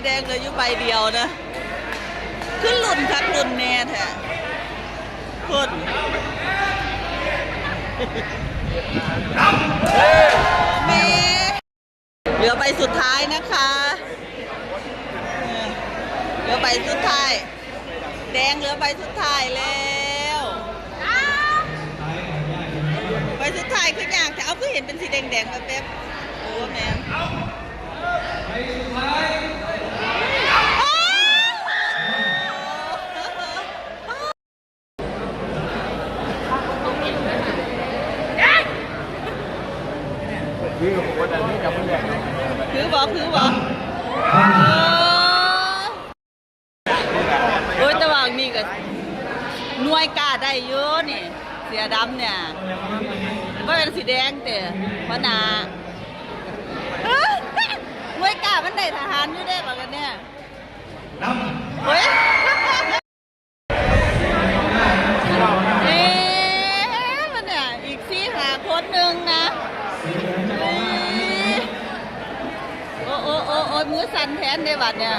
แดงเลยอยู่ใบเดียวนะขึ้นลุ่นคักลุ่นแน่แท้คนเมเหลือใบสุดท้ายนะคะเหลือใบสุดท้ายแดงเหลือใบสุดท้ายแล้วใบสุดท้ายคืออย่างแต่เอาคือเห็นเป็นสีแดงๆแบบแบบโอ้แม่คือบอกโอ้ยแต่ว่านี่ก็หน่วยกล้าได้เยอะนี่เสียดำเนี่ยก็เป็นสีแดงแต่เพราะนาหน่วยกล้ามันได้ทหารอยู่ได้แบบกันเนี่ยเฮ้ยมันเนี่ยอีก4-5 คนหนึ่งนะโอ้มือสั่นแทนได้บัดเนี่ย